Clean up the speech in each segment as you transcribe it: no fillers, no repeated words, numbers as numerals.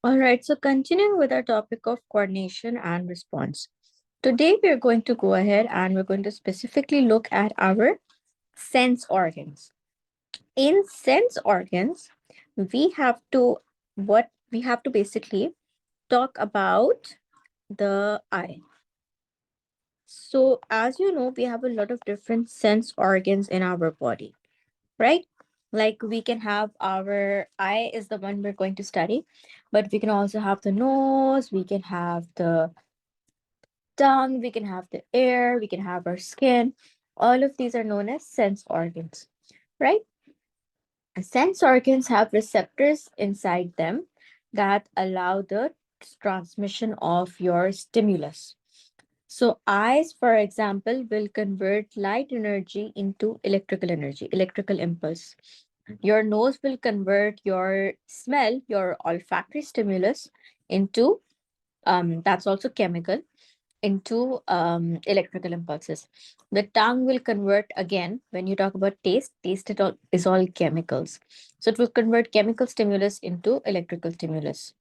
All right, so continuing with our topic of coordination and response. Today, we're going to go ahead and we're going to specifically look at our sense organs. In sense organs, we have to basically talk about the eye. So, as you know, we have a lot of different sense organs in our body, right? Like we can have our eye is the one we're going to study, but we can also have the nose, we can have the tongue, we can have the air, we can have our skin. All of these are known as sense organs, right? Sense organs have receptors inside them that allow the transmission of your stimulus. So, eyes, for example, will convert light energy into electrical energy, electrical impulse. Your nose will convert your smell, your olfactory stimulus, into that's also chemical, into electrical impulses. The tongue will convert again when you talk about taste. Taste is all chemicals, so it will convert chemical stimulus into electrical stimulus.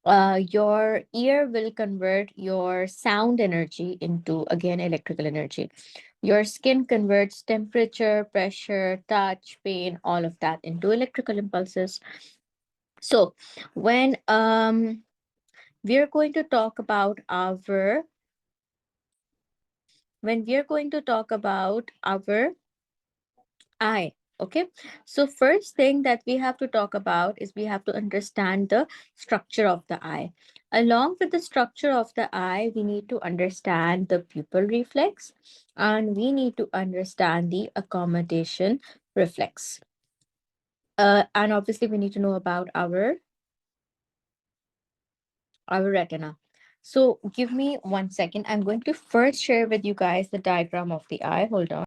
Your ear will convert your sound energy into again electrical energy. Your skin converts temperature, pressure, touch, pain, all of that into electrical impulses. So when we're going to talk about our when we're going to talk about our eye. Okay, so first thing that we have to talk about is we have to understand the structure of the eye. Along with the structure of the eye, we need to understand the pupil reflex and we need to understand the accommodation reflex. And obviously, we need to know about our retina. So give me 1 second. I'm going to first share with you guys the diagram of the eye. Hold on.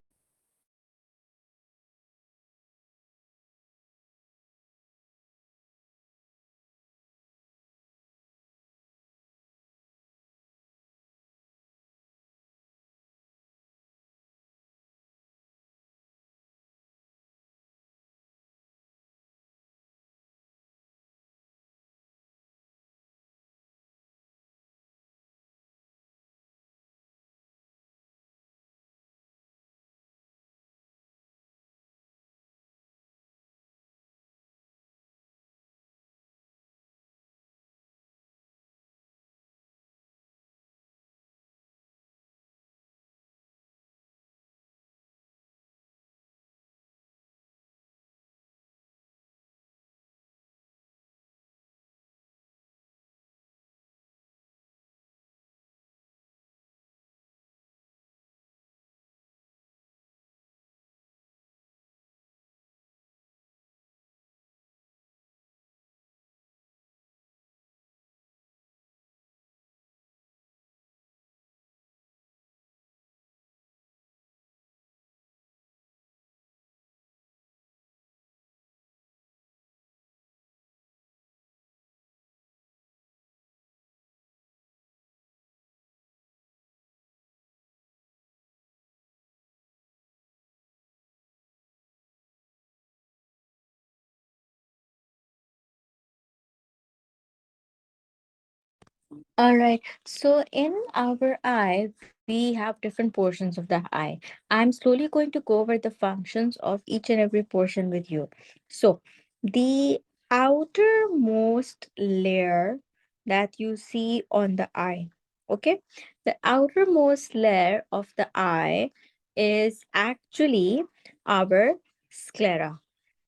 All right. So in our eye, we have different portions of the eye. I'm slowly going to go over the functions of each and every portion with you. So the outermost layer that you see on the eye, okay? The outermost layer of the eye is actually our sclera.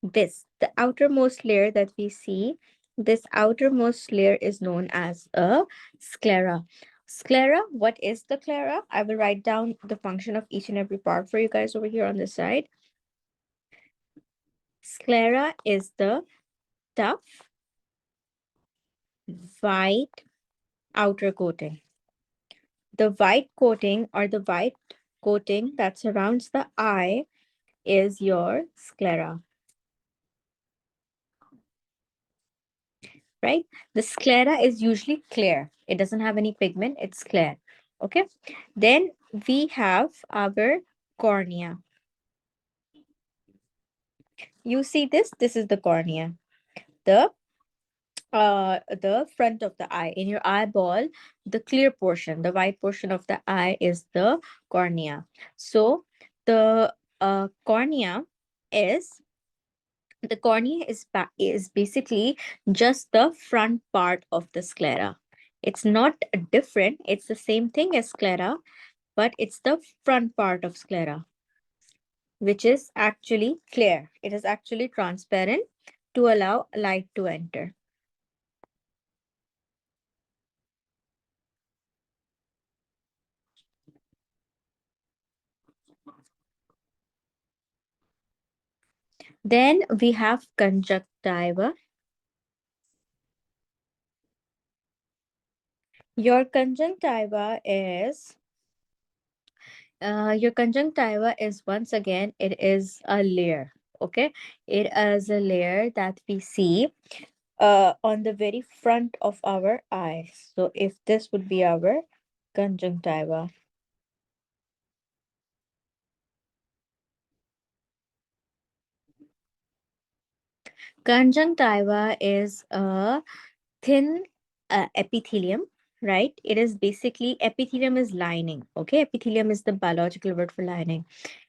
The outermost layer that we see, this outermost layer is known as a sclera. Sclera, what is the sclera? I will write down the function of each and every part for you guys over here on the side. Sclera is the tough, white outer coating. The white coating or the white coating that surrounds the eye is your sclera, right? The sclera is usually clear. It doesn't have any pigment, it's clear. Okay. Then we have our cornea. You see this? This is the cornea. The the front of the eye. In your eyeball, the clear portion, the white portion of the eye is the cornea. So the cornea is is basically just the front part of the sclera. It's not different, it's the same thing as sclera, but it's the front part of sclera, which is actually clear. It is actually transparent to allow light to enter. Then we have conjunctiva. Your conjunctiva is once again, it is a layer. Okay, it is a layer that we see on the very front of our eye. So if this would be our conjunctiva. Conjunctiva is a thin epithelium, right? It is basically, epithelium is lining. Okay, epithelium is the biological word for lining.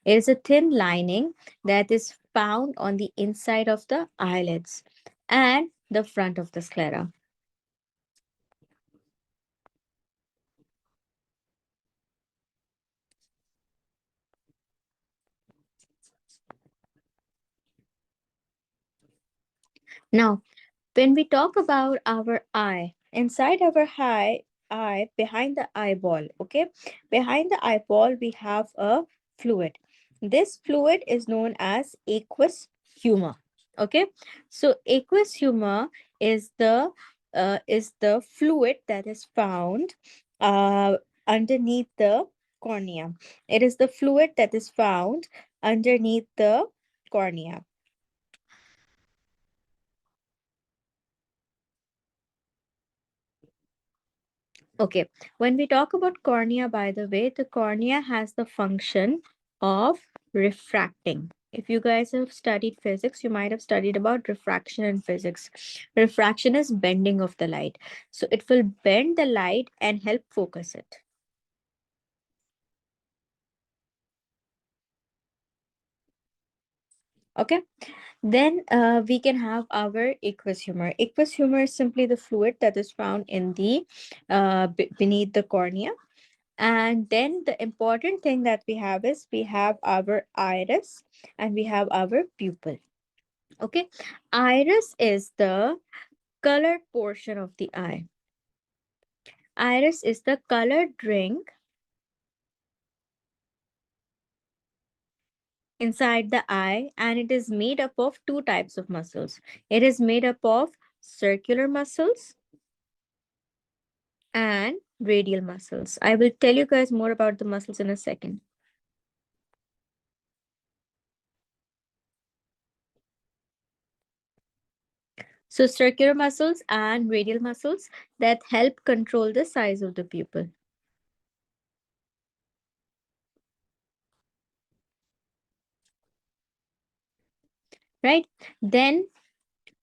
It is a thin lining that is found on the inside of the eyelids and the front of the sclera. Now, when we talk about our eye, inside our eye, behind the eyeball, okay, behind the eyeball, we have a fluid. This fluid is known as aqueous humor. Okay, so aqueous humor is the fluid that is found uh, underneath the cornea. It is the fluid that is found underneath the cornea. Okay, when we talk about cornea, by the way, the cornea has the function of refracting. If you guys have studied physics, you might have studied about refraction in physics. Refraction is bending of the light. So it will bend the light and help focus it. Okay, then we can have our aqueous humor. Aqueous humor is simply the fluid that is found in the beneath the cornea. And then the important thing that we have is we have our iris and we have our pupil. Okay. Iris is the colored portion of the eye. Iris is the colored ring inside the eye, and it is made up of two types of muscles. It is made up of circular muscles and radial muscles. I will tell you guys more about the muscles in a second. So circular muscles and radial muscles that help control the size of the pupil, right? Then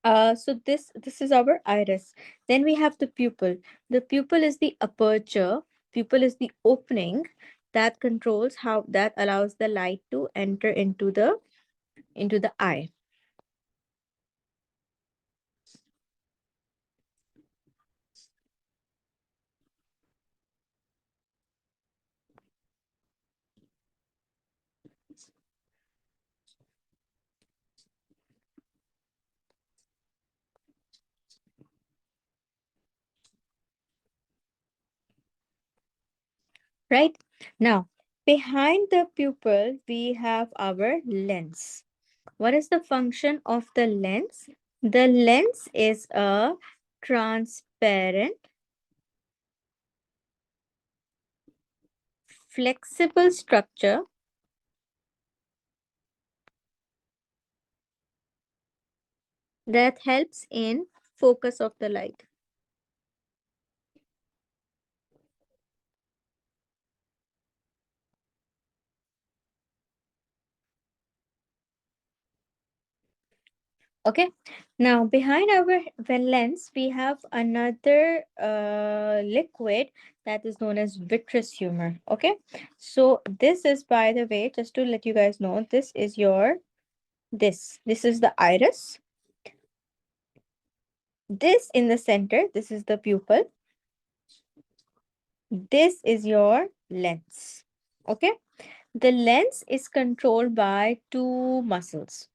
so this is our iris. Then we have the pupil. The pupil is the aperture. Pupil is the opening that controls how that allows the light to enter into the eye, right? Now, behind the pupil we have our lens. What is the function of the lens? The lens is a transparent, flexible structure that helps in focus of the light. Okay. Now, behind our lens, we have another liquid that is known as vitreous humor. Okay. So, this is, by the way, just to let you guys know, this is your, this is the iris. This in the center, this is the pupil. This is your lens. Okay. The lens is controlled by two muscles.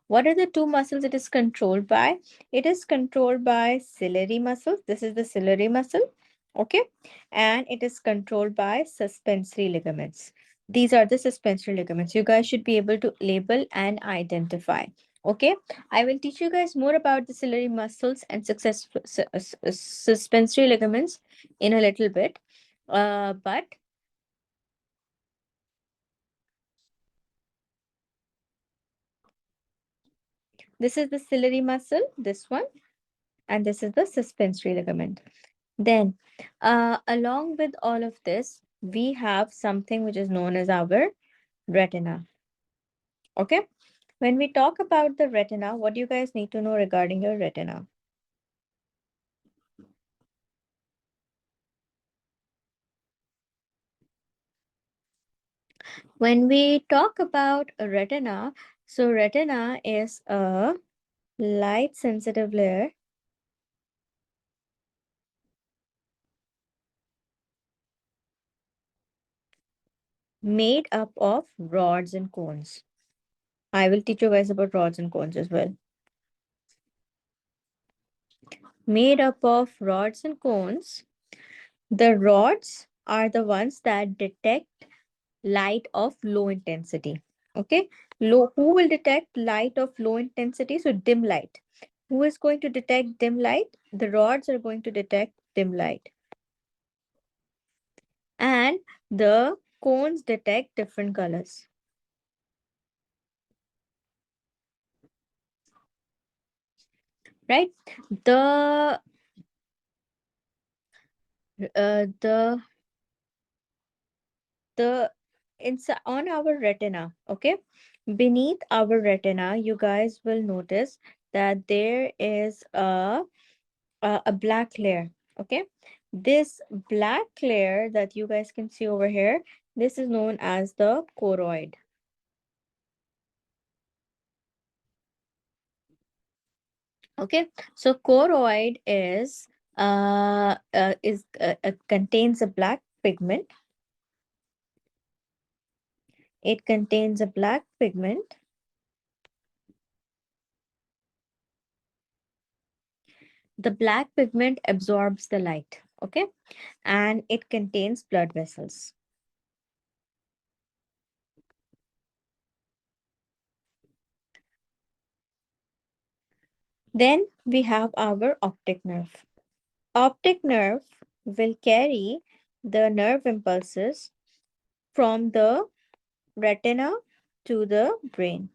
What are the two muscles it is controlled by? It is controlled by ciliary muscles. This is the ciliary muscle. Okay. And it is controlled by suspensory ligaments. These are the suspensory ligaments. You guys should be able to label and identify. Okay. I will teach you guys more about the ciliary muscles and suspensory ligaments in a little bit. But this is the ciliary muscle, this one, and this is the suspensory ligament. Then, along with all of this, we have something which is known as our retina. Okay. When we talk about the retina, what do you guys need to know regarding your retina? When we talk about a retina, so retina is a light sensitive layer made up of rods and cones. I will teach you guys about rods and cones as well. Made up of rods and cones. The rods are the ones that detect light of low intensity. Okay. Who will detect light of low intensity? So dim light. Who is going to detect dim light? The rods are going to detect dim light. And the cones detect different colors. Right? The the the it's on our retina. Okay. Beneath our retina, you guys will notice that there is a black layer. Okay. This black layer that you guys can see over here, this is known as the choroid. Okay. So choroid is contains a black pigment. It contains a black pigment. The black pigment absorbs the light. Okay. And it contains blood vessels. Then we have our optic nerve. Optic nerve will carry the nerve impulses from the retina to the brain.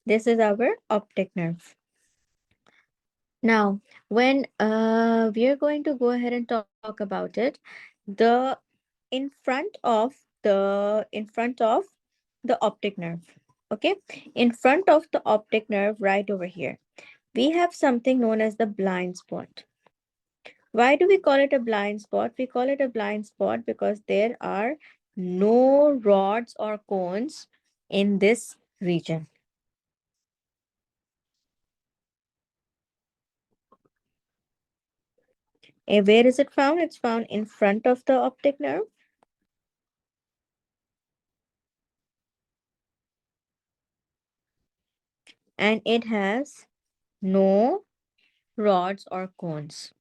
This is our optic nerve. Now, when we are going to go ahead and talk about it, the in front of the optic nerve, okay, in front of the optic nerve, right over here, we have something known as the blind spot. Why do we call it a blind spot? We call it a blind spot because there are no rods or cones in this region. Where is it found? It's found in front of the optic nerve, and it has no rods or cones.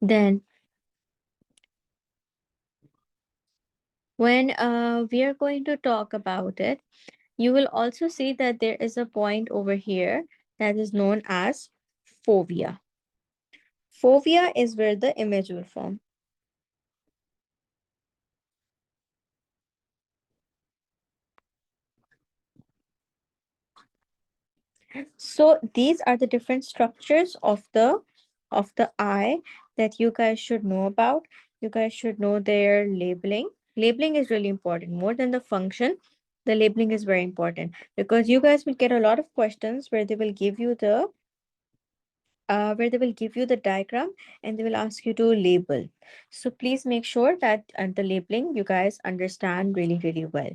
Then, when we are going to talk about it, you will also see that there is a point over here that is known as fovea. Fovea is where the image will form. So these are the different structures of the of the eye that you guys should know about. You guys should know their labeling. Labeling is really important. More than the function, the labeling is very important because you guys will get a lot of questions where they will give you the diagram and they will ask you to label. So please make sure that the labeling you guys understand really, really well,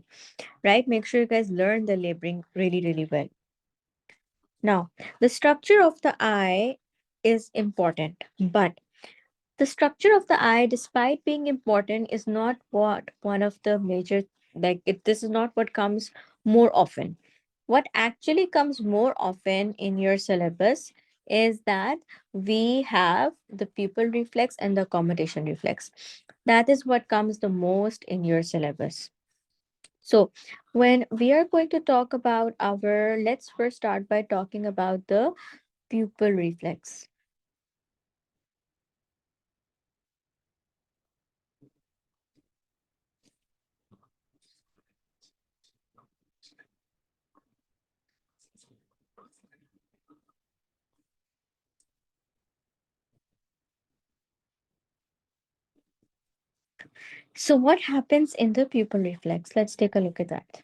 right? Make sure you guys learn the labeling really, really well. Now, the structure of the eye is important, but the structure of the eye, despite being important, is not what one of the major, this is not what comes more often. What actually comes more often in your syllabus is that we have the pupil reflex and the accommodation reflex. That is what comes the most in your syllabus. So, when we are going to talk about let's first start by talking about the pupil reflex. So, what happens in the pupil reflex? Let's take a look at that.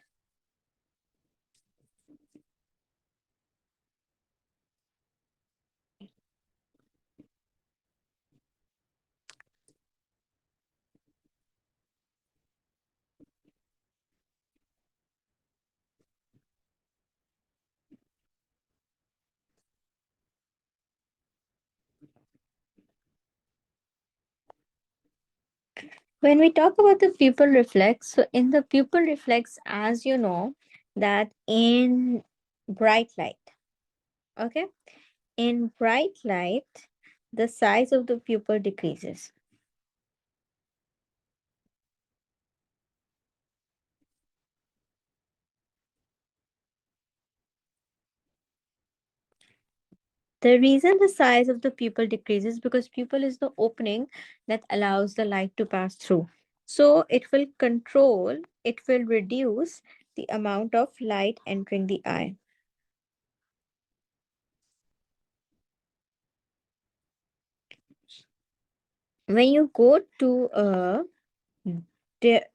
When we talk about the pupil reflex, so in the pupil reflex, as you know, that in bright light, okay, in bright light, the size of the pupil decreases. The reason the size of the pupil decreases because pupil is the opening that allows the light to pass through. So it will reduce the amount of light entering the eye. When you go to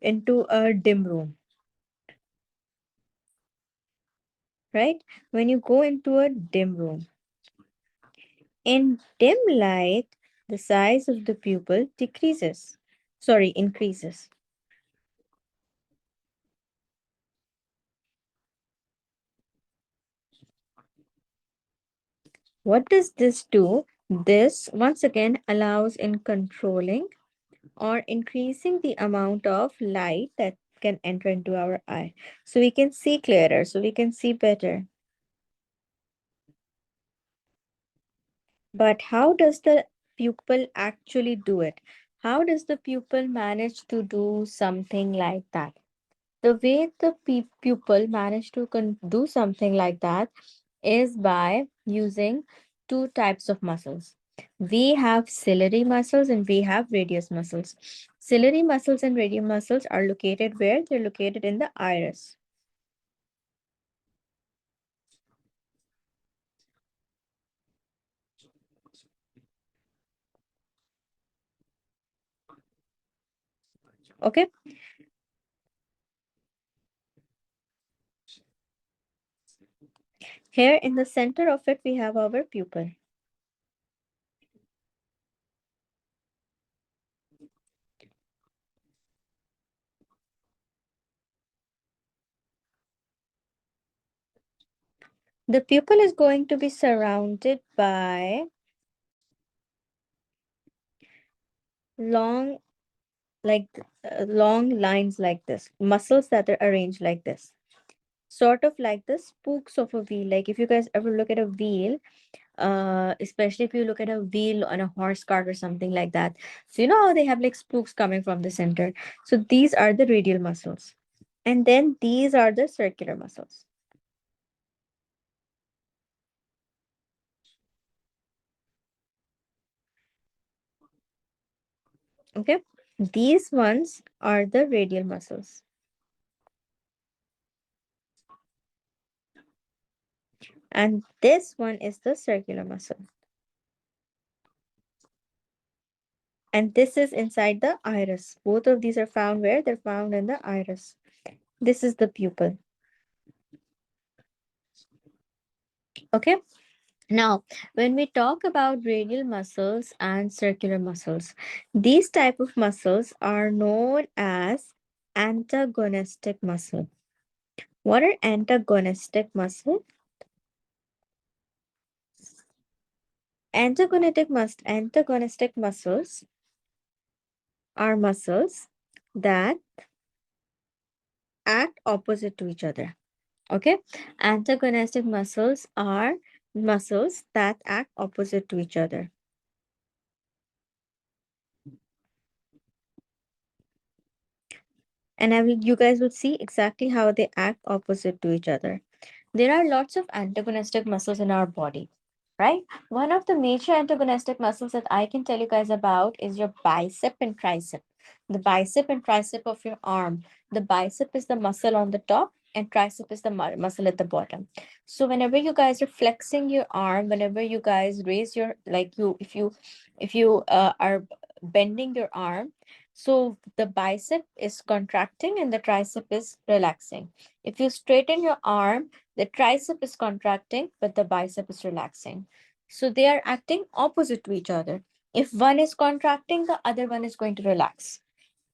into a dim room, right? When you go into a dim room, in dim light, the size of the pupil decreases. Sorry, increases. What does this do? This once again allows in controlling or increasing the amount of light that can enter into our eye. So we can see clearer, so we can see better. But how does the pupil actually do it? How does the pupil manage to do something like that? The way the pupil managed to do something like that is by using two types of muscles. We have ciliary muscles and we have radius muscles. Ciliary muscles and radius muscles are located where? They're located in the iris. Okay. Here in the center of it, we have our pupil. The pupil is going to be surrounded by long, long lines like this, muscles that are arranged like this, sort of like the spokes of a wheel. Like if you guys ever look at a wheel, especially if you look at a wheel on a horse cart or something like that. So you know how they have like spokes coming from the center. So these are the radial muscles. And then these are the circular muscles. Okay. These ones are the radial muscles. And this one is the circular muscle. And this is inside the iris. Both of these are found where? They're found in the iris. This is the pupil. Okay. Now, when we talk about radial muscles and circular muscles, these type of muscles are known as antagonistic muscle. What are antagonistic muscle? Antagonistic muscles are muscles that act opposite to each other. Okay, antagonistic muscles are muscles that act opposite to each other. And you guys will see exactly how they act opposite to each other. There are lots of antagonistic muscles in our body, right? One of the major antagonistic muscles that I can tell you guys about is your bicep and tricep. The bicep and tricep of your arm. The bicep is the muscle on the top, and tricep is the muscle at the bottom. So whenever you guys are flexing your arm, whenever you guys raise your, like you, if you are bending your arm, so the bicep is contracting and the tricep is relaxing. If you straighten your arm, the tricep is contracting, but the bicep is relaxing. So they are acting opposite to each other. If one is contracting, the other one is going to relax,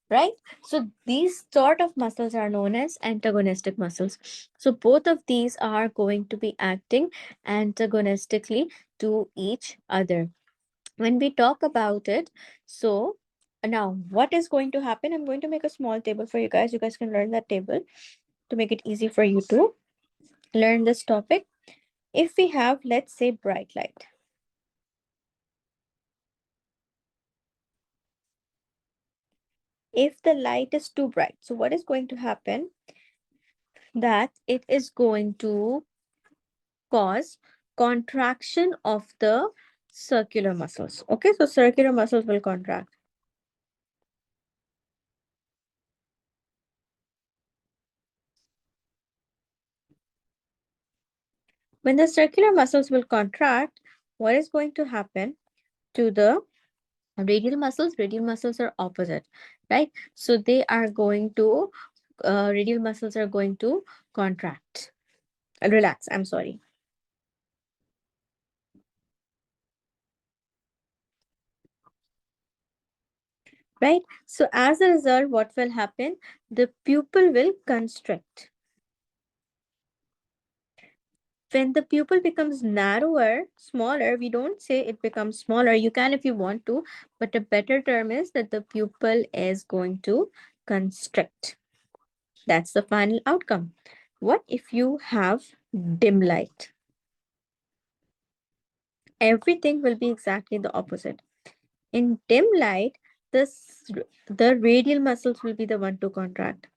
right? So these sort of muscles are known as antagonistic muscles. So both of these are going to be acting antagonistically to each other. When we talk about it, so now what is going to happen? I'm going to make a small table for you guys. You guys can learn that table to make it easy for you to learn this topic. If we have, let's say, bright light, if the light is too bright, so what is going to happen? That it is going to cause contraction of the circular muscles. Okay, so circular muscles will contract. When the circular muscles will contract, what is going to happen to the radial muscles? Radial muscles are opposite, right? So they are going to, radial muscles are going to contract, relax, I'm sorry. Right? So as a result, what will happen? The pupil will constrict. When the pupil becomes narrower, smaller, we don't say it becomes smaller. You can if you want to, but a better term is that the pupil is going to constrict. That's the final outcome. What if you have dim light? Everything will be exactly the opposite. In dim light, this the radial muscles will be the one to contract.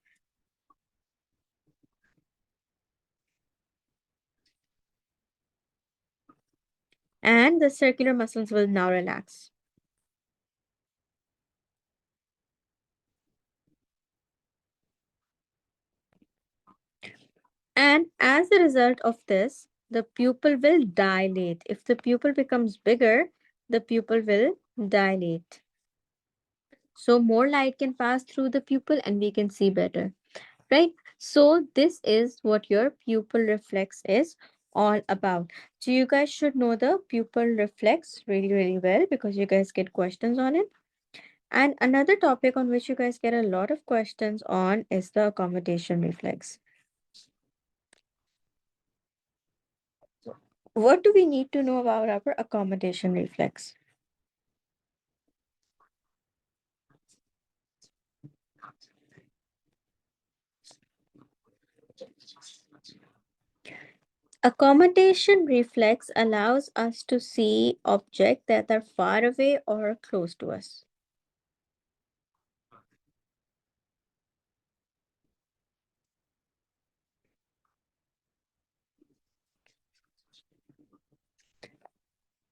And the circular muscles will now relax. And as a result of this, the pupil will dilate. If the pupil becomes bigger, the pupil will dilate. So more light can pass through the pupil and we can see better, right? So this is what your pupil reflex is all about. So you guys should know the pupil reflex really, really well because you guys get questions on it. And another topic on which you guys get a lot of questions on is the accommodation reflex. What do we need to know about our accommodation reflex? Accommodation reflex allows us to see objects that are far away or close to us.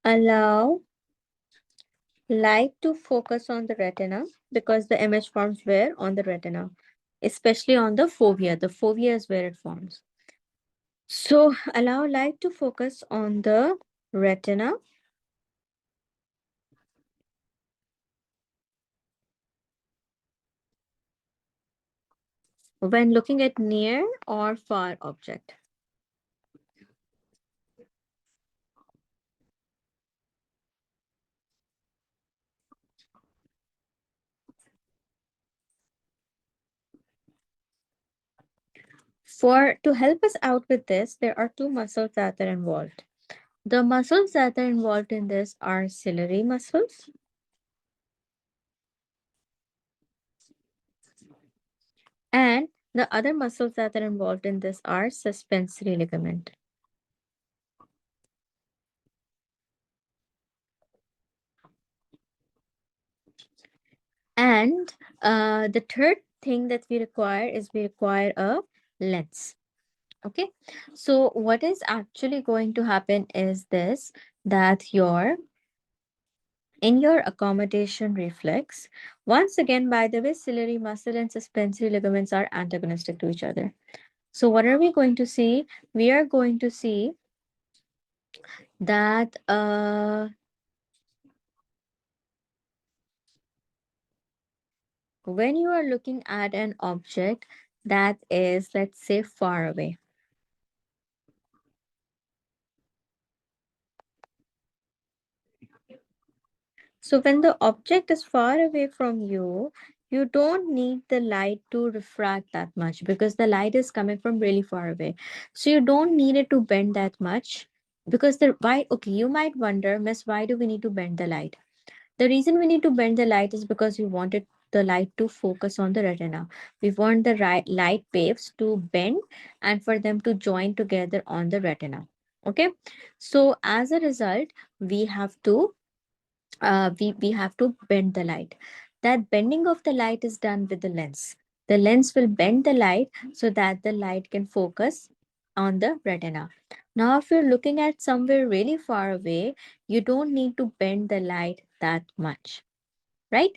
Allow light to focus on the retina because the image forms where? On the retina, especially on the fovea. The fovea is where it forms. So allow light to focus on the retina when looking at near or far object. For to help us out with this, there are two muscles that are involved. The muscles that are involved in this are ciliary muscles, and the other muscles that are involved in this are suspensory ligament. And the third thing that we require is we require a lens. Okay, so what is actually going to happen is this, that your in your accommodation reflex, once again, by the way, ciliary muscle and suspensory ligaments are antagonistic to each other. So what are we going to see? We are going to see that when you are looking at an object that is, let's say, far away. So when the object is far away from you, you don't need the light to refract that much because the light is coming from really far away. So you don't need it to bend that much because the why okay, you might wonder, Miss, why do we need to bend the light? The reason we need to bend the light is because we wanted the light to focus on the retina. We want the light waves to bend and for them to join together on the retina. Okay. So as a result, we have to we have to bend the light. That bending of the light is done with the lens. The lens will bend the light so that the light can focus on the retina. Now if you're looking at somewhere really far away, you don't need to bend the light that much, right?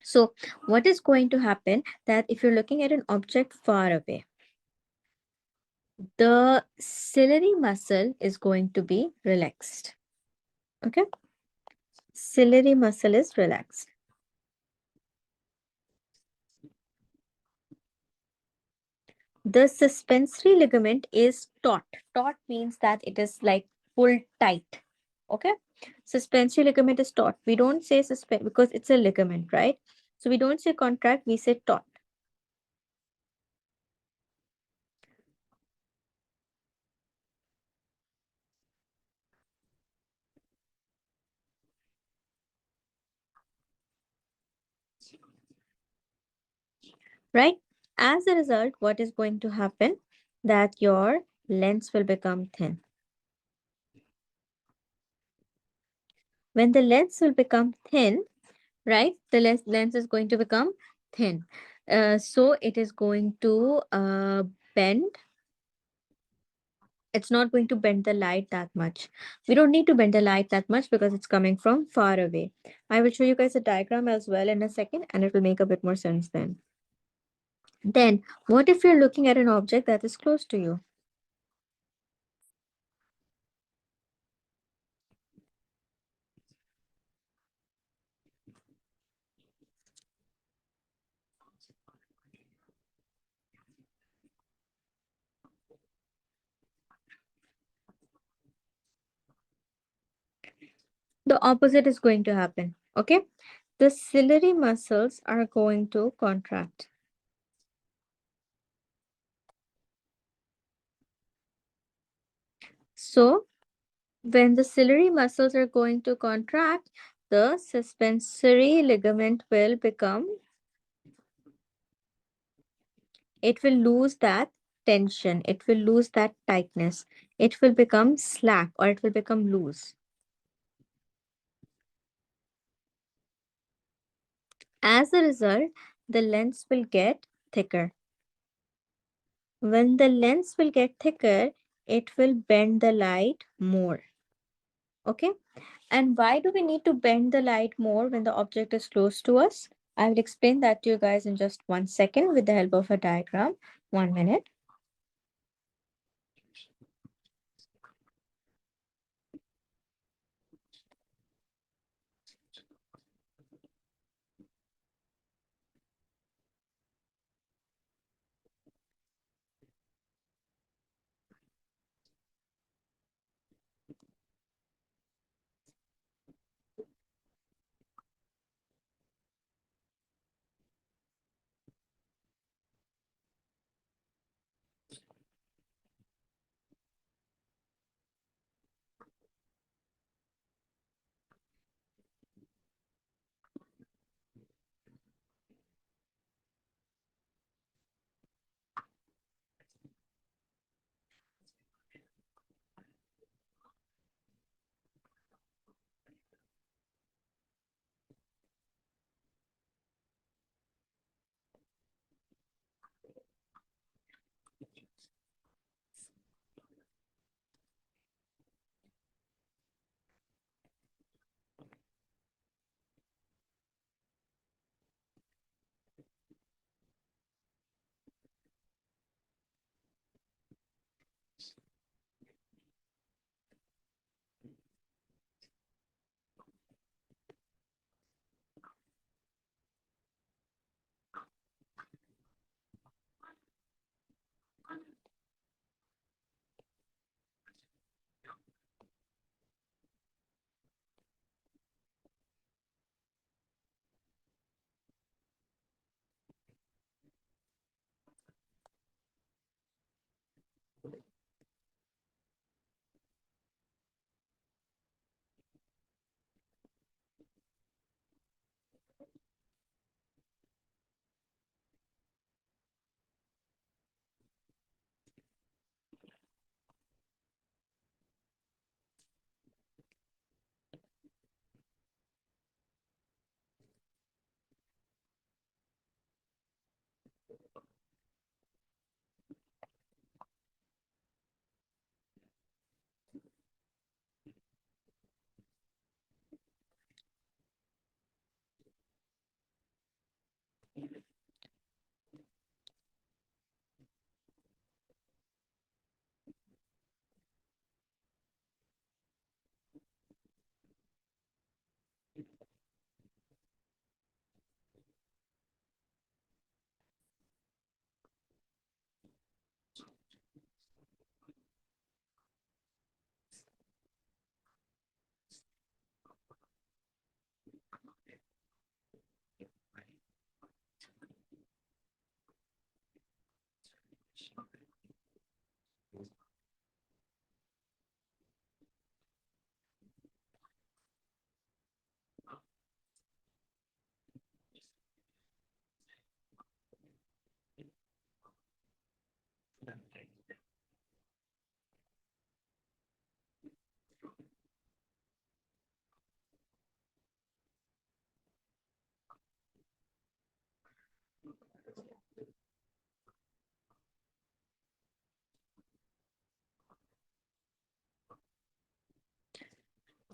So what is going to happen, that if you're looking at an object far away, the ciliary muscle is going to be relaxed. Okay, ciliary muscle is relaxed. The suspensory ligament is taut. Taut means that it is like pulled tight. Okay. Suspensory ligament is taut. We don't say suspend because it's a ligament, right? So we don't say contract, we say taut. Right? As a result, what is going to happen? That your lens will become thin. When the lens will become thin, right? The lens is going to become thin. So it is going to bend. It's not going to bend the light that much. We don't need to bend the light that much because it's coming from far away. I will show you guys a diagram as well in a second and it will make a bit more sense then. Then, what if you're looking at an object that is close to you? The opposite is going to happen. Okay, the ciliary muscles are going to contract. So when the ciliary muscles are going to contract, the suspensory ligament will become, it will lose that tension, it will lose that tightness, it will become slack or it will become loose. As a result, the lens will get thicker. When the lens will get thicker, it will bend the light more. Okay. And why do we need to bend the light more when the object is close to us? I will explain that to you guys in just 1 second with the help of a diagram. 1 minute.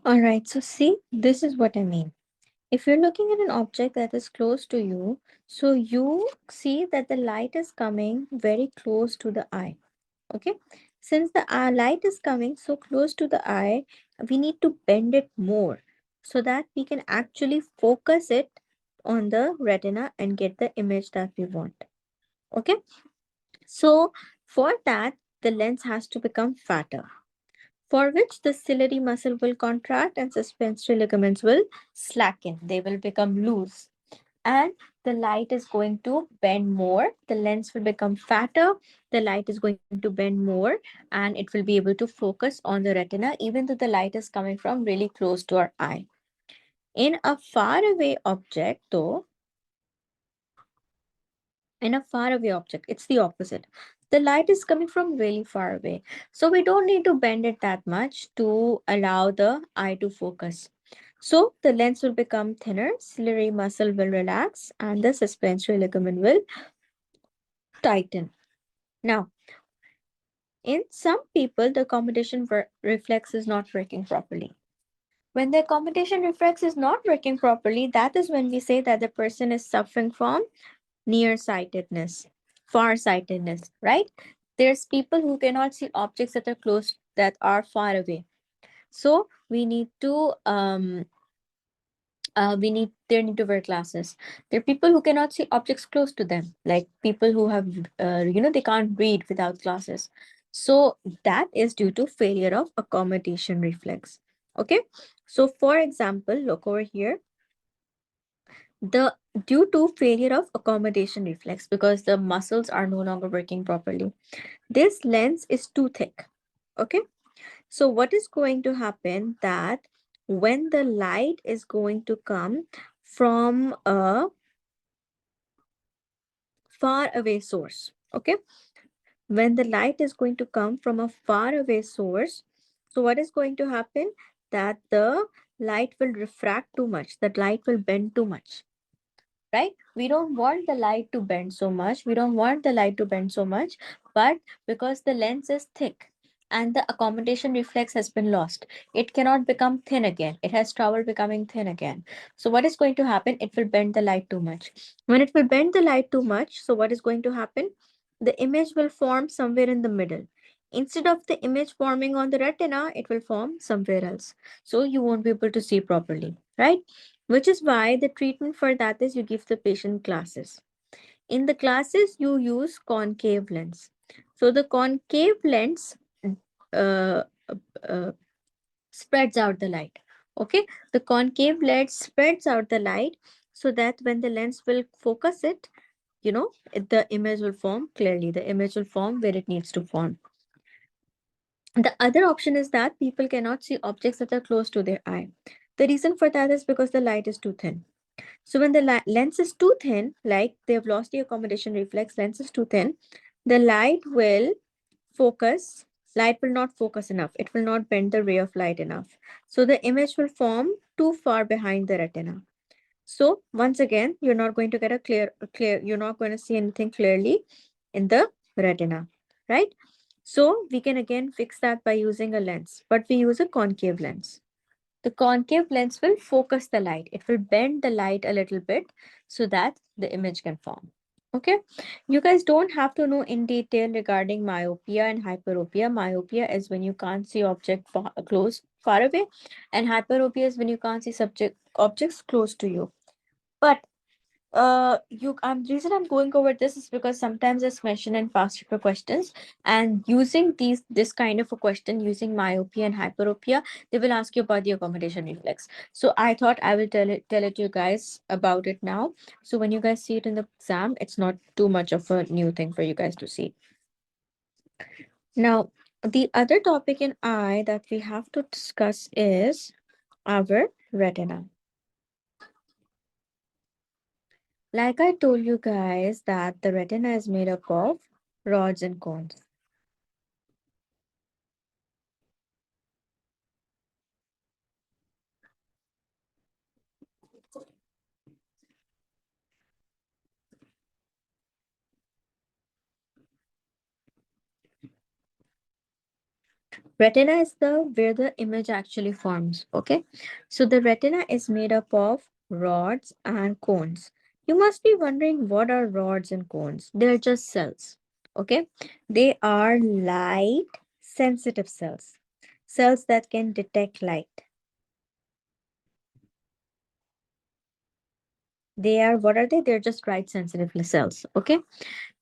All right, so see, this is what I mean. If you're looking at an object that is close to you, so you see that the light is coming very close to the eye. Okay. Since the light is coming so close to the eye, we need to bend it more so that we can actually focus it on the retina and get the image that we want. Okay. So for that, the lens has to become fatter, for which the ciliary muscle will contract and suspensory ligaments will slacken. They will become loose. And the light is going to bend more. The lens will become fatter. The light is going to bend more and it will be able to focus on the retina, even though the light is coming from really close to our eye. In a faraway object, though, in a faraway object, it's the opposite. The light is coming from really far away. So we don't need to bend it that much to allow the eye to focus. So the lens will become thinner, ciliary muscle will relax, and the suspensory ligament will tighten. Now, in some people, the accommodation reflex is not working properly. When the accommodation reflex is not working properly, that is when we say that the person is suffering from nearsightedness, farsightedness, right? There's people who cannot see objects that are close, that are far away. So they need to wear glasses. There are people who cannot see objects close to them, like people who have they can't read without glasses. So that is due to failure of accommodation reflex. Okay, so for example, look over here. The Due to failure of accommodation reflex, because the muscles are no longer working properly, this lens is too thick. Okay, so what is going to happen, that when the light is going to come from a far away source, okay, when the light is going to come from a far away source, so what is going to happen, that the light will refract too much, that light will bend too much, right? We don't want the light to bend so much. We don't want the light to bend so much, but because the lens is thick and the accommodation reflex has been lost, it cannot become thin again. It has trouble becoming thin again. So what is going to happen? It will bend the light too much. When it will bend the light too much, so what is going to happen? The image will form somewhere in the middle. Instead of the image forming on the retina, it will form somewhere else. So you won't be able to see properly, right? Which is why the treatment for that is you give the patient glasses. In the glasses, you use concave lens. So the concave lens uh, uh, spreads out the light. Okay, the concave lens spreads out the light so that when the lens will focus it, the image will form clearly. The image will form where it needs to form. The other option is that people cannot see objects that are close to their eye. The reason for that is because the light is too thin. So when the lens is too thin, like they've lost the accommodation reflex, lens is too thin, the focus, light will not focus enough. It will not bend the ray of light enough. So the image will form too far behind the retina. So once again, you're not going to get you're not going to see anything clearly in the retina, right? So we can again fix that by using a lens, but we use a concave lens. The concave lens will focus the light. It will bend the light a little bit so that the image can form. Okay, you guys don't have to know in detail regarding myopia and hyperopia. Myopia is when you can't see object close far away, and hyperopia is when you can't see subject objects close to you. But you the reason I'm going over this is because sometimes it's mentioned in past paper questions, and using this kind of a question using myopia and hyperopia, they will ask you about the accommodation reflex. So I thought I will tell it you guys about it now, so when you guys see it in the exam, it's not too much of a new thing for you guys to see. Now, the other topic in eye that we have to discuss is our retina. Like I told you guys that the retina is made up of rods and cones. Retina is the where the image actually forms. Okay, so the retina is made up of rods and cones. You must be wondering what are rods and cones. They're just cells. Okay, they are light sensitive cells, cells that can detect light. They are, what are they? They're just light sensitive cells. Okay,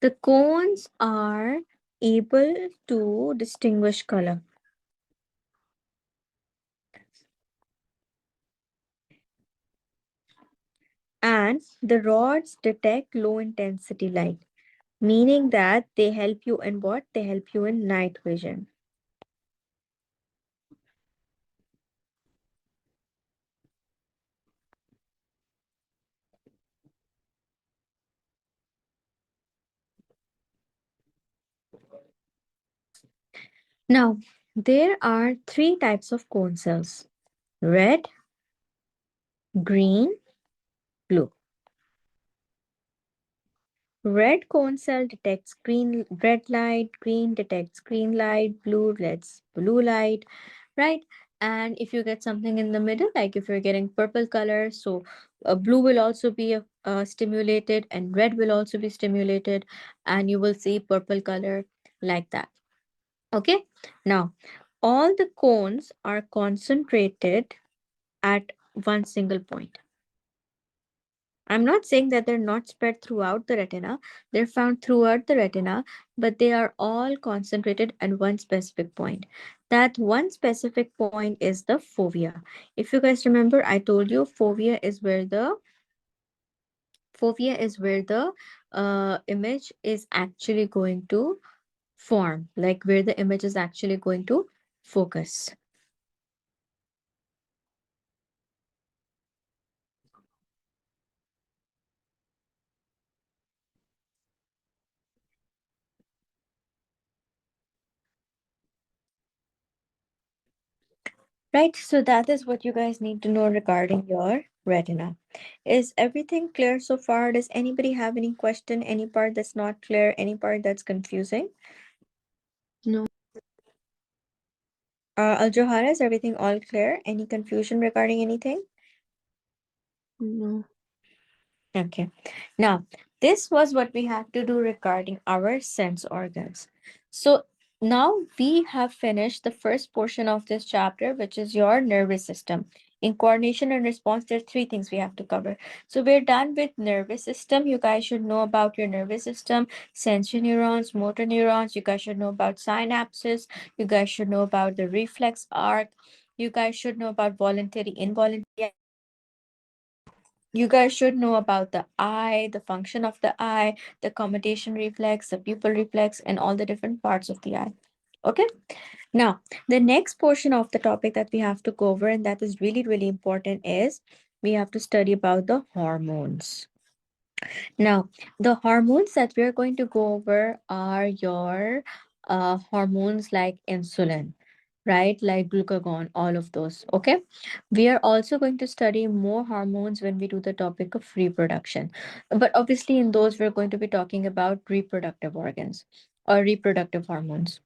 the cones are able to distinguish color, and the rods detect low intensity light, meaning that they help you in what? They help you in night vision. Now, there are three types of cone cells: red, green, blue. Red cone cell detects green red light, green detects green light, blue lets blue light, right? And if you get something in the middle, like if you're getting purple color, so blue will also be stimulated, and red will also be stimulated, and you will see purple color like that. Okay, now all the cones are concentrated at one single point. I'm not saying that they're not spread throughout the retina. They're found throughout the retina, but they are all concentrated at one specific point. That one specific point is the fovea. If you guys remember, I told you fovea is where the image is actually going to form, like where the image is actually going to focus. Right, so that is what you guys need to know regarding your retina. Is everything clear so far? Does anybody have any question, any part that's not clear, any part that's confusing? No, Al Johara, is everything all clear? Any confusion regarding anything? no. Okay. Now, this was what we had to do regarding our sense organs. So now we have finished the first portion of this chapter, which is your nervous system. In coordination and response, there are three things we have to cover. So we're done with nervous system. You guys should know about your nervous system, sensory neurons, motor neurons. You guys should know about synapses. You guys should know about the reflex arc. You guys should know about voluntary, involuntary. You guys should know about the eye, the function of the eye, the accommodation reflex, the pupil reflex, and all the different parts of the eye. Okay. Now, the next portion of the topic that we have to cover, and that is really, really important, is we have to study about the hormones. Now, the hormones that we're going to go over are your hormones like insulin, right? Like glucagon, all of those. Okay. We are also going to study more hormones when we do the topic of reproduction. But obviously, in those, we're going to be talking about reproductive organs or reproductive hormones.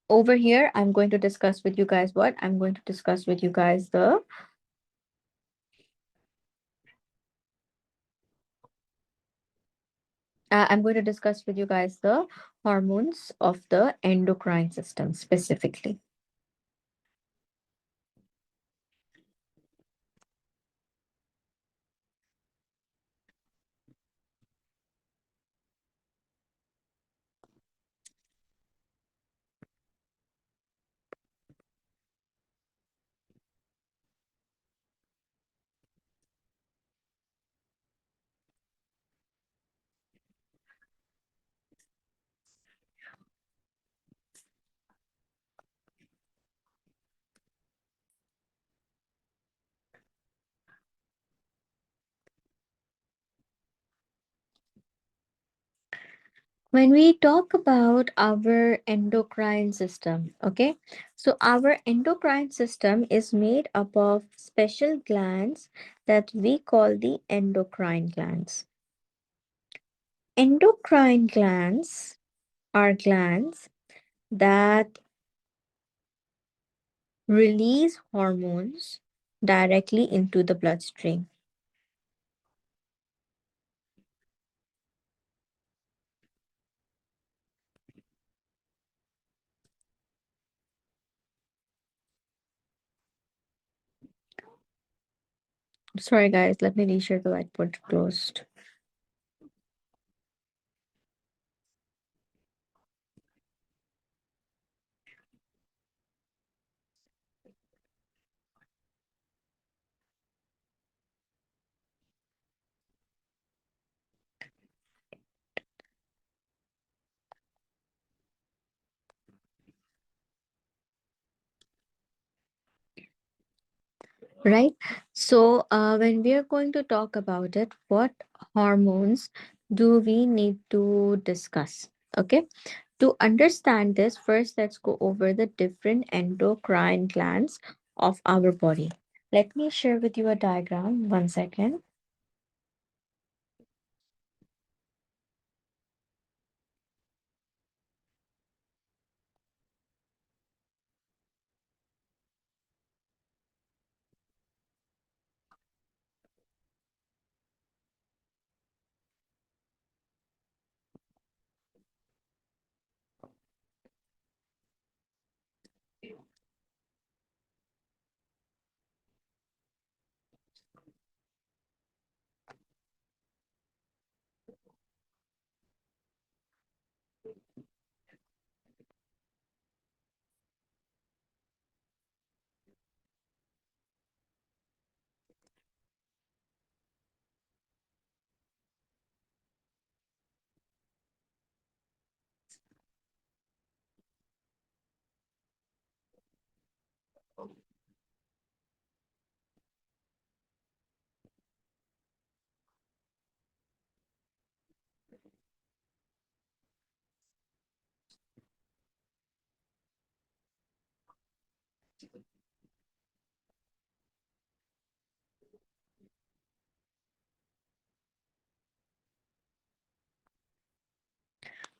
Over here, I'm going to discuss with you guys what? I'm going to discuss with you guys the I'm going to discuss with you guys the hormones of the endocrine system specifically. When we talk about our endocrine system, okay, so our endocrine system is made up of special glands that we call the endocrine glands. Endocrine glands are glands that release hormones directly into the bloodstream. Sorry, guys, let me reshare the whiteboard closed. Right? So, when we are going to talk about it, what hormones do we need to discuss? Okay. To understand this, first let's go over the different endocrine glands of our body. Let me share with you a diagram. One second.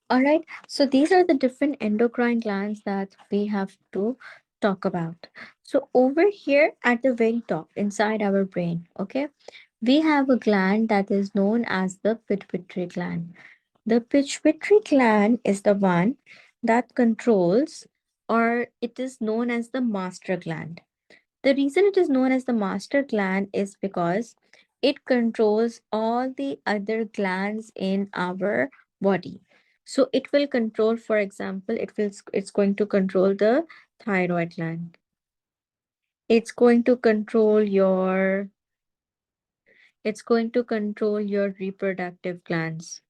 All right. So these are the different endocrine glands that we have to talk about. So over here at the very top inside our brain, okay, we have a gland that is known as the pituitary gland. The pituitary gland is the one that controls, or it is known as the master gland. The reason it is known as the master gland is because it controls all the other glands in our body. So it will control, for example, it's going to control the thyroid gland. It's going to control your it's going to control your reproductive glands.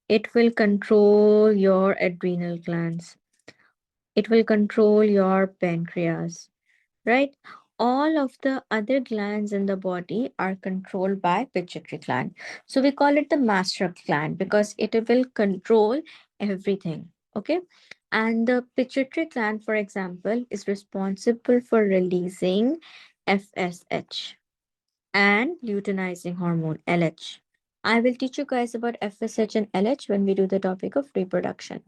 It will control your adrenal glands. It will control your pancreas, right? All of the other glands in the body are controlled by pituitary gland. So we call it the master gland because it will control everything. Okay. And the pituitary gland, for example, is responsible for releasing FSH and luteinizing hormone LH. I will teach you guys about FSH and LH when we do the topic of reproduction.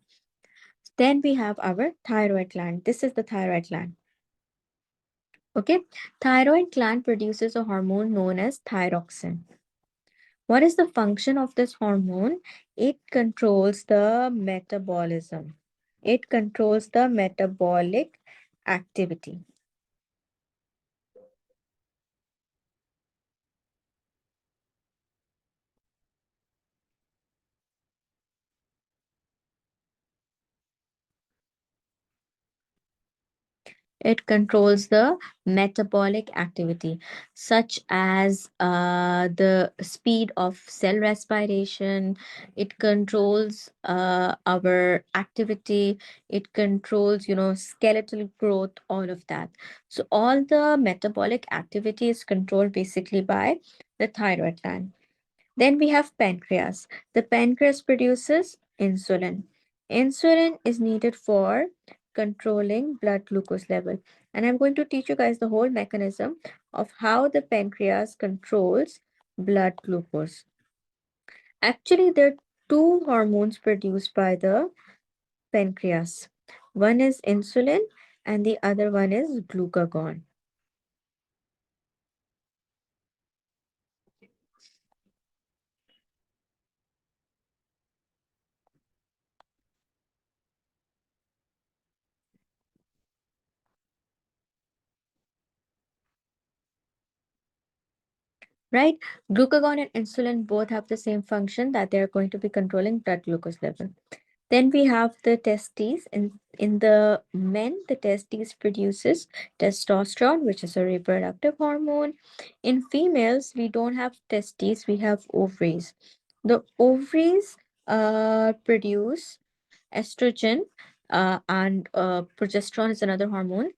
Then we have our thyroid gland. This is the thyroid gland. Okay, thyroid gland produces a hormone known as thyroxine. What is the function of this hormone? It controls the metabolism. It controls the metabolic activity. It controls the metabolic activity, such as the speed of cell respiration. It controls our activity. It controls, skeletal growth, all of that. So, all the metabolic activity is controlled basically by the thyroid gland. Then we have pancreas. The pancreas produces insulin. Insulin is needed for controlling blood glucose level. And I'm going to teach you guys the whole mechanism of how the pancreas controls blood glucose. Actually, there are two hormones produced by the pancreas. One is insulin and the other one is glucagon. Right? Glucagon and insulin both have the same function, that they are going to be controlling blood glucose level. Then we have the testes. In the men, the testes produces testosterone, which is a reproductive hormone. In females, we don't have testes, we have ovaries. The ovaries produce estrogen, and progesterone is another hormone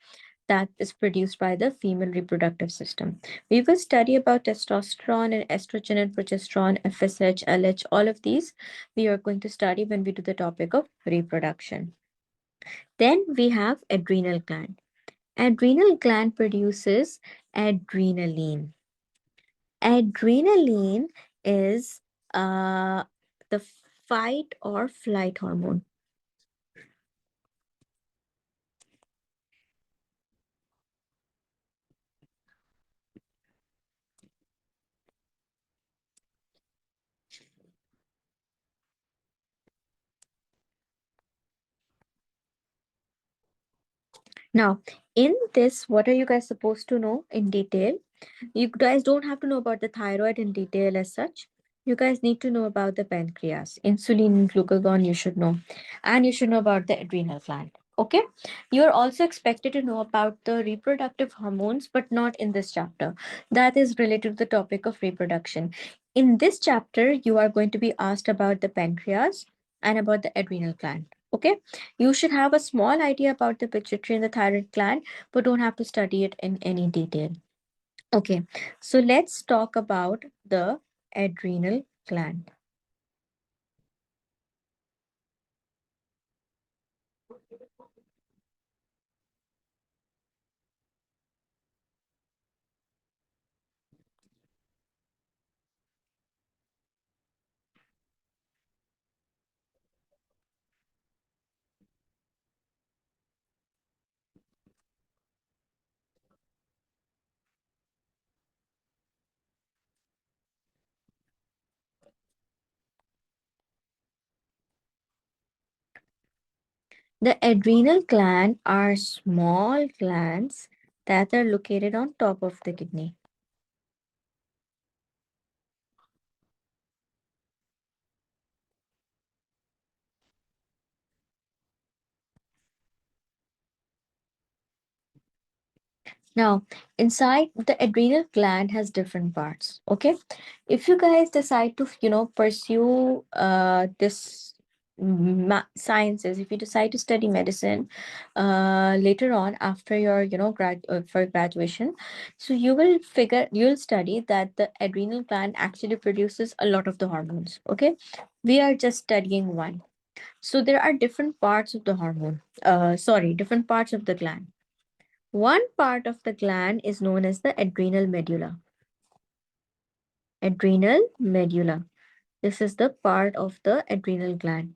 that is produced by the female reproductive system. We will study about testosterone and estrogen and progesterone, FSH, LH, all of these we are going to study when we do the topic of reproduction. Then we have adrenal gland. Adrenal gland produces adrenaline. Adrenaline is the fight or flight hormone. Now, in this, what are you guys supposed to know in detail? You guys don't have to know about the thyroid in detail as such. You guys need to know about the pancreas, insulin, glucagon, you should know. And you should know about the adrenal gland. Okay. You're also expected to know about the reproductive hormones, but not in this chapter. That is related to the topic of reproduction. In this chapter, you are going to be asked about the pancreas and about the adrenal gland. Okay. You should have a small idea about the pituitary and the thyroid gland, but don't have to study it in any detail. Okay, so let's talk about the adrenal gland. The adrenal gland are small glands that are located on top of the kidney. Now, inside the adrenal gland has different parts. Okay, if you guys decide to, pursue this sciences, if you decide to study medicine later on after your, for graduation, so you'll study that the adrenal gland actually produces a lot of the hormones. Okay, we are just studying one. So there are different parts of the hormone. Sorry, different parts of the gland. One part of the gland is known as the adrenal medulla. Adrenal medulla. This is the part of the adrenal gland.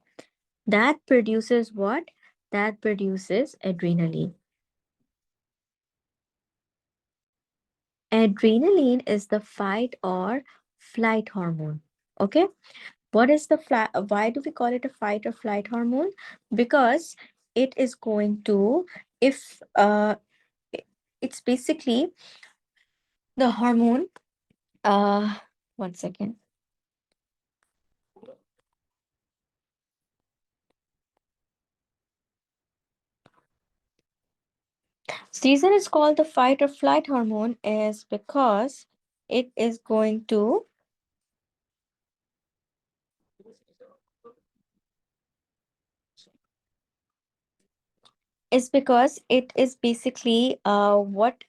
That produces what? That produces adrenaline. Adrenaline is the fight or flight hormone. Okay, what is the why do we call it a fight or flight hormone? Because it is going to, if i- it's basically the hormone. uh 1 second. The reason it's called the fight or flight hormone is because it is going to, is because it is basically what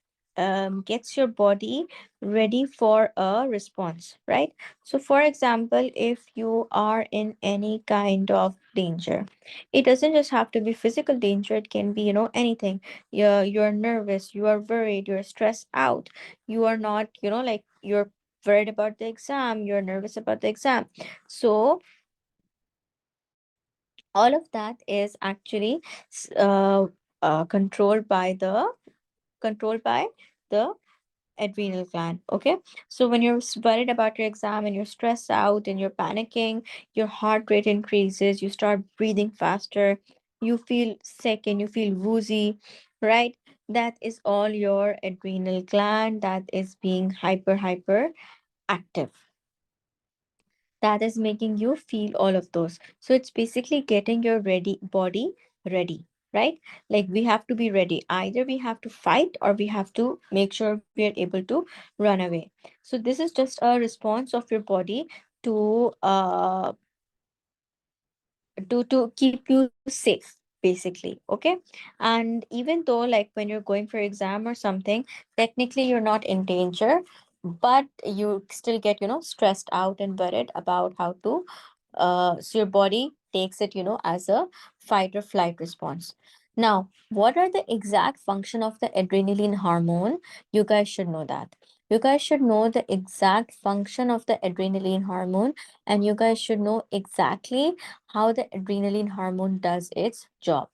gets your body ready for a response, right? So, for example, if you are in any kind of danger, it doesn't just have to be physical danger, it can be, anything. You're nervous, you are worried, you're stressed out, you are not, like you're worried about the exam, you're nervous about the exam. So, all of that is actually s- uh, controlled by the adrenal gland. Okay, so when you're worried about your exam and you're stressed out and you're panicking, your heart rate increases, you start breathing faster, you feel sick and you feel woozy, right? That is all your adrenal gland that is being hyper active, that is making you feel all of those. So it's basically getting your ready body ready, right? Like we have to be ready. Either we have to fight or we have to make sure we are able to run away. So this is just a response of your body to keep you safe, basically. Okay, and even though like when you're going for exam or something, technically you're not in danger, but you still get stressed out and worried about how to so your body takes it as a fight or flight response. Now, what are the exact function of the adrenaline hormone? You guys should know that. You guys should know the exact function of the adrenaline hormone, and you guys should know exactly how the adrenaline hormone does its job.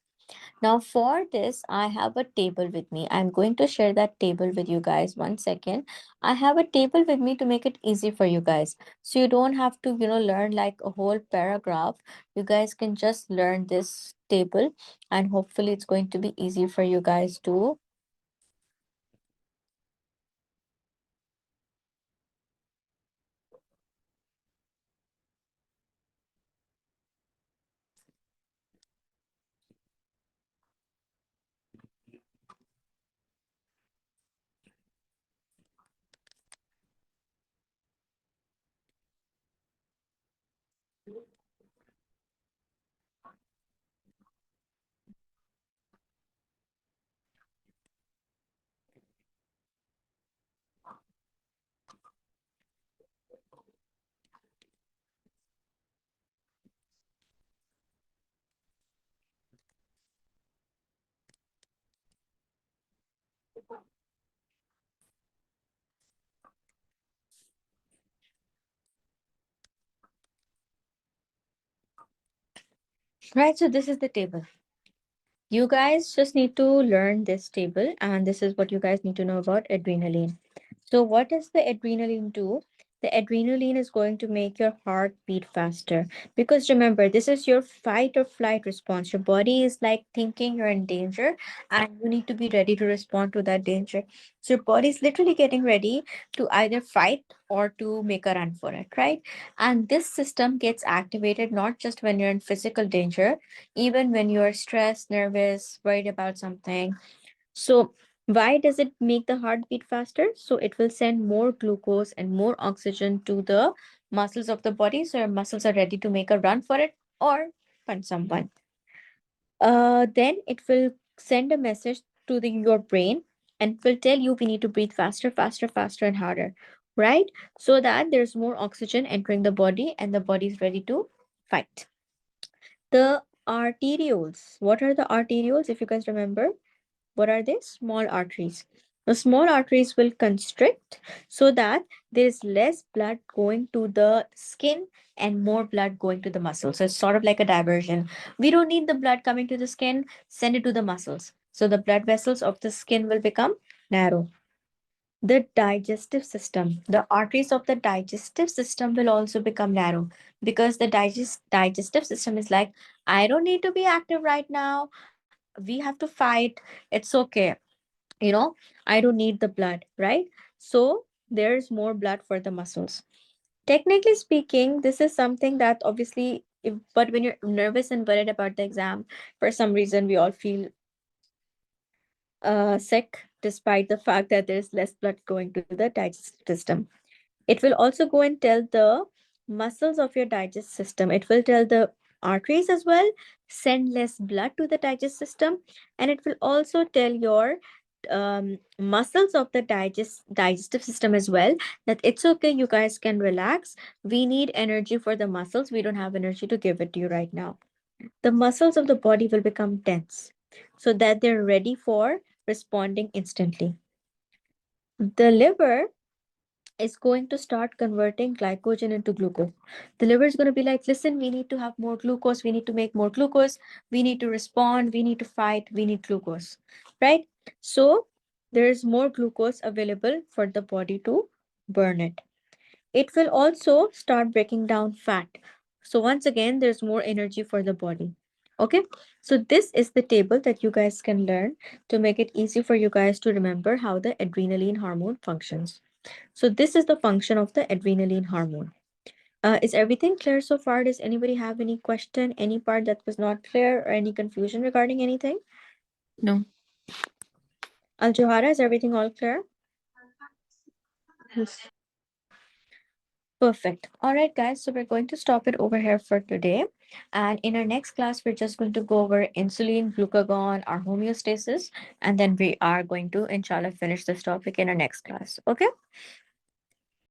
Now, for this, I have a table with me. I'm going to share that table with you guys. 1 second. I have a table with me to make it easy for you guys. So you don't have to, learn like a whole paragraph. You guys can just learn this table, and hopefully it's going to be easy for you guys to. Right, so this is the table. You guys just need to learn this table, and this is what you guys need to know about adrenaline. So, what does the adrenaline do? The adrenaline is going to make your heart beat faster, because remember, this is your fight or flight response. Your body is like thinking you're in danger and you need to be ready to respond to that danger. So, your body is literally getting ready to either fight or to make a run for it, right? And this system gets activated not just when you're in physical danger, even when you are stressed, nervous, worried about something. So, why does it make the heart beat faster? So, it will send more glucose and more oxygen to the muscles of the body. So, your muscles are ready to make a run for it or punch someone. Then it will send a message to your brain and will tell you we need to breathe faster, faster, faster, and harder, right? So that there's more oxygen entering the body and the body is ready to fight. The arterioles. What are the arterioles? If you guys remember, what are they? Small arteries. The small arteries will constrict so that there is less blood going to the skin and more blood going to the muscles. So it's sort of like a diversion. We don't need the blood coming to the skin, send it to the muscles. So the blood vessels of the skin will become narrow. The digestive system, the arteries of the digestive system will also become narrow, because the digestive system is like, I don't need to be active right now. We have to fight. It's okay. I don't need the blood, right? So there's more blood for the muscles. Technically speaking, this is something that obviously, but when you're nervous and worried about the exam, for some reason, we all feel sick, despite the fact that there's less blood going to the digestive system. It will also go and tell the muscles of your digestive system. It will tell the arteries as well, send less blood to the digestive system. And it will also tell your muscles of the digestive system as well, that it's okay, you guys can relax. We need energy for the muscles. We don't have energy to give it to you right now. The muscles of the body will become tense so that they're ready for responding instantly. The liver is going to start converting glycogen into glucose. The liver is going to be like, listen, we need to have more glucose, we need to make more glucose, we need to respond, we need to fight, we need glucose, right? So there's more glucose available for the body to burn it. It will also start breaking down fat. So once again, there's more energy for the body. Okay, so this is the table that you guys can learn to make it easy for you guys to remember how the adrenaline hormone functions. So this is the function of the adrenaline hormone. Is everything clear so far? Does anybody have any question, any part that was not clear, or any confusion regarding anything? No. Al Johara, is everything all clear? Yes. Perfect. All right, guys. So we're going to stop it over here for today. And in our next class, we're just going to go over insulin, glucagon, our homeostasis, and then we are going to, inshallah, finish this topic in our next class. Okay.